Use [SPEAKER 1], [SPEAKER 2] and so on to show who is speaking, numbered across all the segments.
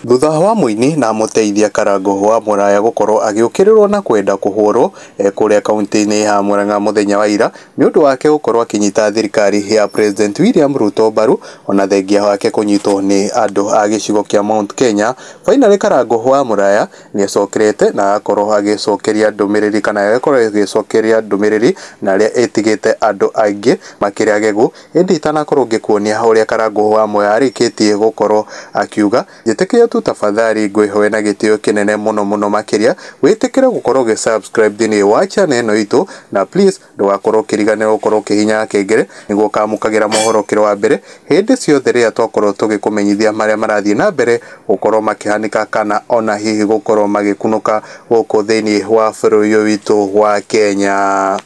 [SPEAKER 1] Thutha wa muini na muteithia Karangu wa Muraya gukorwo agiukirirwo na kwenda kuhurwo kuria kaunti-ini ya Murang'a muthenya wa ira ni undu wake gukorwo akinyita thirikari ya President William Ruto baru ona thengia wake kunyitwo ni andu a gicigo kia Mount Kenya. Finally Karangu wa Muraya ni acokerete na akorwo agicokeria ndumiriri kana akorwo agicokeria ndumiriri na aria etigite andu aingi makiria gegu indi itanakorwo ngikuonia uria Karangu wa Muraya arikitie gukorwo akiuga jitikiria tu tafadhali ngwihoe na gitio kinene muno makiria witikire gukorwo ge subscribe thini wa channel ino itu na please ndugakorwo kiriganira gukorwo kihinya kengere niguo kamukagira mohoro kiro wa mbere hindi ciothe ria twakorwo tugikumenyithia maria marathie na mbere gukorwo makihanika kana ona hihi gukorwo magikunuka guku thini wa bururi witu wa Kenya.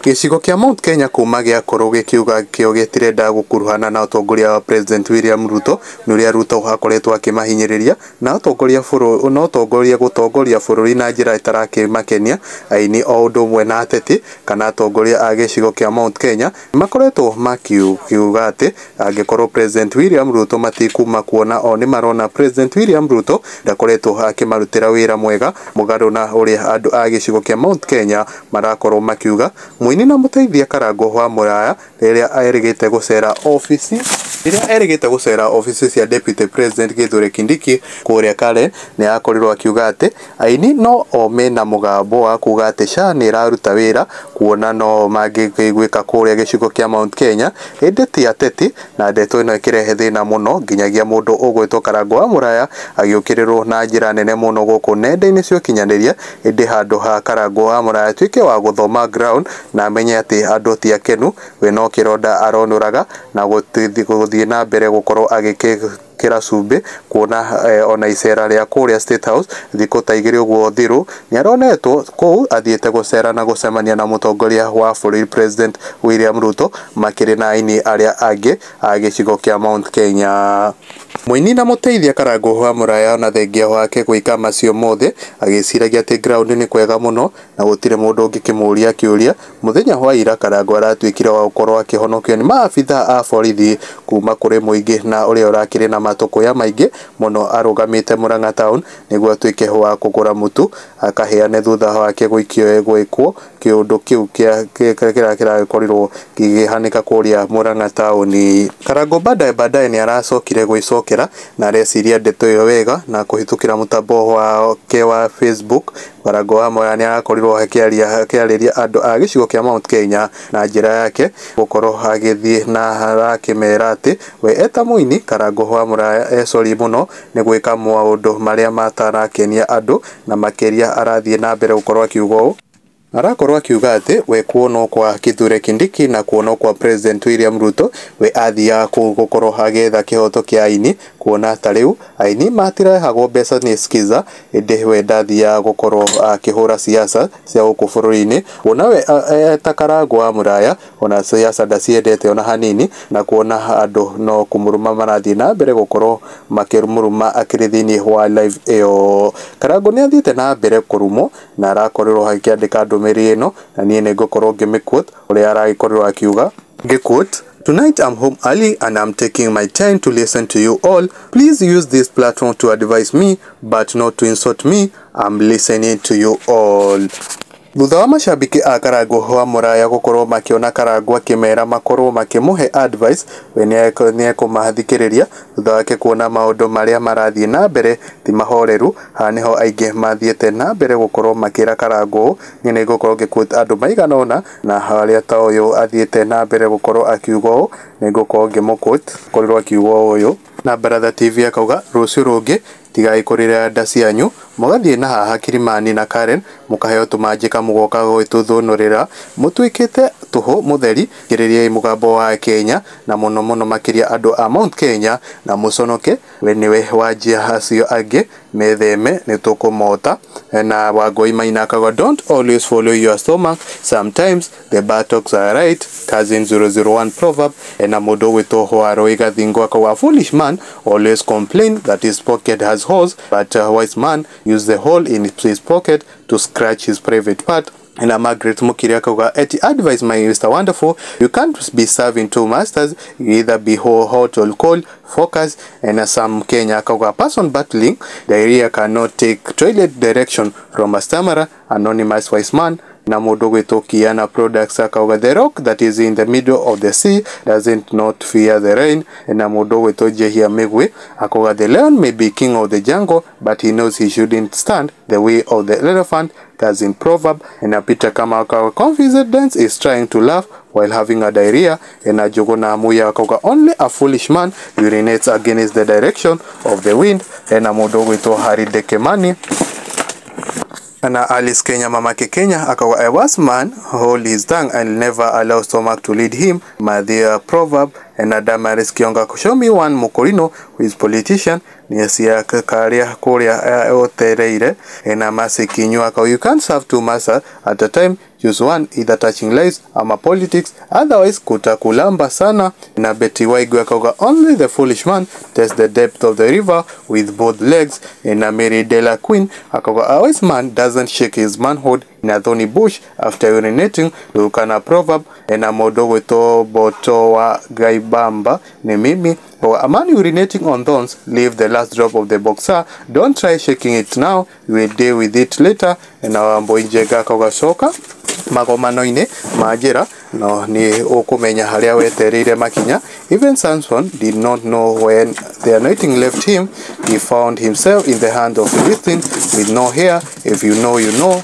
[SPEAKER 1] Gicigo kia Mount Kenya kuma giakorwo gikiuga kio gitirenda gukuruhana na utongoria wa President William Ruto nuria Ruto akoretwo akimahinyiriria na utongoria gutongoria bururi na njira itarakimakenia aini o undu mwe na ateti kana atongoria a gicigo kia Mount Kenya makoretwo makiuga ati angikorwo President William Ruto matikuma kuona o ni marona President William Ruto ndakoretwo akimarutira wira mwega mugaru na uria andu a gicigo kia Mount Kenya marakorwo makiuga. Muini na muteithia Karangu wa Muraya riria erigite gucera ofisi cia Deputy President Kithure Kindiki kuria kale ni akorirwo akiuga ati aini no ome na mugambo wa kuga ati SHA ni iraruta wira kuona no magigwika kuria gicigo kia Mount Kenya indi ti ateti na ndeto ino ikirehe thina muno nginyagia mundu ugwitwo Karangu wa Muraya agiukirirwo na njira nene muno guku nenda-ini cio kinyaniria indi handu ha Karangu wa Muraya tuike wa guthoma ground na amenye ati andu ti akenu we no kironda aronuraga na guthie na mbere gukorwo agikira cumbi kuona ona icera ria kuria State House thiko ta igiri uguo thiru ni aronetwo kuu athiete gucera na gucemania na mutongoria wa bururi President William Ruto makiri na aini aria angi a gicigo kia Mount Kenya. Muini na muteithia Karangu wa Muraya na thengia wake gwika macio mothe agiciragia ati ground ni kwega muno na gutire mundu ungikimuria kiuria muthenya wa ira Karangu aratwikire wa gukorwo akihonokio ni maabitha a borithi kuma kuri muingi na uria urakiri na matukuya maingi muno arugamite Murang'a town niguo atwike wa kugura mutu akaheane thutha wake gwikio gwikwo kiundu kiu kira korirwo gigihanika kuria Murang'a town. Karangu baadaye ni aracokire gwicokera na areciria ndeto iyo wega na kuhitukira mutambo wake wa Facebook. Karangu wa Muraya ni arakorirwo akiariria andu a gicigo kia Mount Kenya na njira yake gukorwo agithie na arakimera ati we eta muini Karangu wa Muraya sorry muno ni gwika maundu maria matarakenia andu na makiria arathie na mbere gukorwo akiuga arakorwo akiuga ati we kuonwo kwa Kithure Kindiki na kuonwo kwa President William Ruto we athia gukorwo agetha kihoto kia aini kuona ta riu aini matirehagwo mbeca ni skiza indi we ndathia gukorwo akihura siasa cia guku bururi-ini ona we ta Karangu wa Muraya ona siasa ndaciendete ona hanini na kuona andu no kumuruma marathie na mbere gukorwo makirumuruma akiri thini wa live iyo. Karangu ni athiete na mbere kurumo na arakorirwo akiandika ndumiri ino na nie ni ngukorwo ngimiquote uria aragikorwo akiuga ngiquote: Tonight I'm home early and I'm taking my time to listen to you all. Please use this platform to advise me but not to insult me. I'm listening to you all. Thutha wa mashabiki a Karangu wa Muraya gukorwo makiona Karangu akimera makorwo makimuhe advice we ni ekumathikiriria thutha wake kuona maundu maria marathie na mbere ti mahoreru haniho aingi mathiete na mbere gukorwo makira Karangu ni gukorwo ngikuta andu maigana ona na haria ta uyu athiete na mbere gukorwo akiuga ni gukorwo ngimukut korirwo akiuga uyu na Baratha TV akauga rucio rungi tigai kurira nda cianyu mugathie na haha Kirimani na Karen mukaheo tumanjika mugoka gwituthunurira mutwikite tuhu mutheri ngiriria mugambo wa Kenya na muno makiria andu a Mount Kenya na muconoke we niwe wajia acio angi metheme ni tukumota na Wangui Maina akaga don't always follow your stomach, sometimes the buttocks are right. Cousin 001 proverb na mundu witwo Hwaro Igathingo akaga foolish man always complain that his pocket has holes but a wise man use the hole in his pocket to scratch his private part. na Margaret Mukiri akauga eti advise my Mr. Wonderful, you can't be serving two masters, you either be hot or cold, focus. And some Kenya akauga person battling diarrhea cannot take toilet direction from a stammerer, anonymous wise man. Na mudogo itokiana products akauga the rock that is in the middle of the sea doesn't not fear the rain. Na mudogo itoje here megwe akauga the lion may be king of the jungle but he knows he shouldn't stand the way of the elephant, as in proverb. And a Peter kama akauga confidence is trying to laugh while having a diarrhea. And a jogona amuya akauga only a foolish man urinates against the direction of the wind. And a mudogo ito Hari Dekemani na Alice Kenya mamake Kenya akawa a wise man hold his tongue and never allow stomach to lead him, Madhia proverb. And Damaris Kionga show me one Mokorino who is politician Niasia Karia Korea Otereire and Amase Kinyuaka. You can't serve two masters at a time, use one, either touching lives ama politics, otherwise kutakulamba sana. Na Betty Waigwe akauga only the foolish man test the depth of the river with both legs. And Mary Dela Queen akauga a wise man doesn't shake his manhood in a thorny bush after urinating, Lukana proverb. And a modogo to botowa gaibamba ne mimi, or a man urinating on thorns leave the last drop of the boxer, don't try shaking it now, you will deal with it later. And our boy Jega Kogasoka magomano-ine majira no ni okumenya haria weterire makinya. Even Samson did not know when the anointing left him. He found himself in the hand of Philistine with no hair. If you know, you know.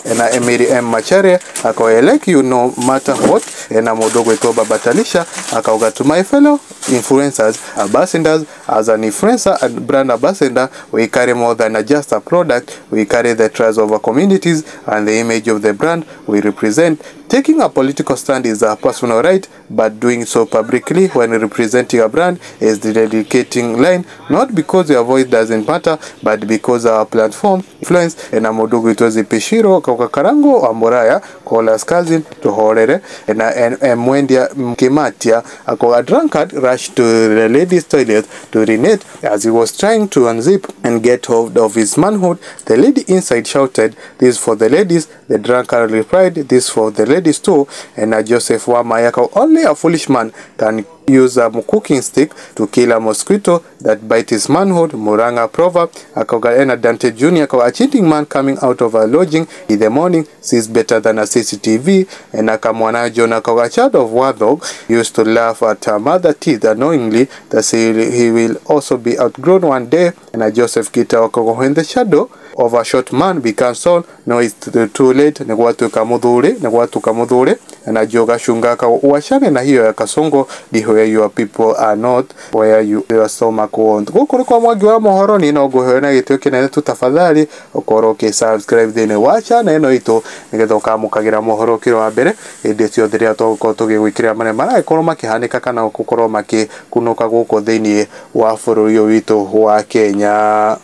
[SPEAKER 1] And Emery M. Macharia akauga like you no matter what. And Modogo Itoba Batalisha akauga to my fellow influencers, ambassadors. As an influencer and brand ambassador, we carry more than just a product. We carry the trust of our communities and the image of the brand we represent. Taking a political stand is a personal right, but doing so publicly when representing a brand is the dedicating line, not because your voice doesn't matter, but because our platform influence. And Modogo Itozi Peshiro Karangu Muraya call us cousin to Horere. And Mwendia Mkimatia a drunkard rushed to the ladies' toilet to urinate. As he was trying to unzip and get hold of his manhood, the lady inside shouted, "This for the ladies." The drunkard replied, "This for the ladies too." And Joseph Wamayaka, only a foolish man can use a cooking stick to kill a mosquito that bite his manhood, Muranga proverb. Akauga Dante Jr. a cheating man coming out of a lodging in the morning sees better than a CCTV. And Akamwana John a child of Wadog used to laugh at her mother teeth unknowingly that he will also be outgrown one day. And a Joseph Kita when the shadow of a short man becomes tall, no, it's too late. Negwatu kamudhure and a joga shungaka uashane na hiyo ya kasongo di where your people are not where your stomach won't. Gukuri kwa mwagi wa Mohoro ni no guhena gityo kinene tutafadhali ukoroke subscribe thene wacha na eno ito nigethoka mukagira Mohoro kiro wa mbere indi cio thiria toko tugigwikira mane mara ikorwo makihanika kana gukorwo makikunuka guko thini wa bururi witu wa Kenya.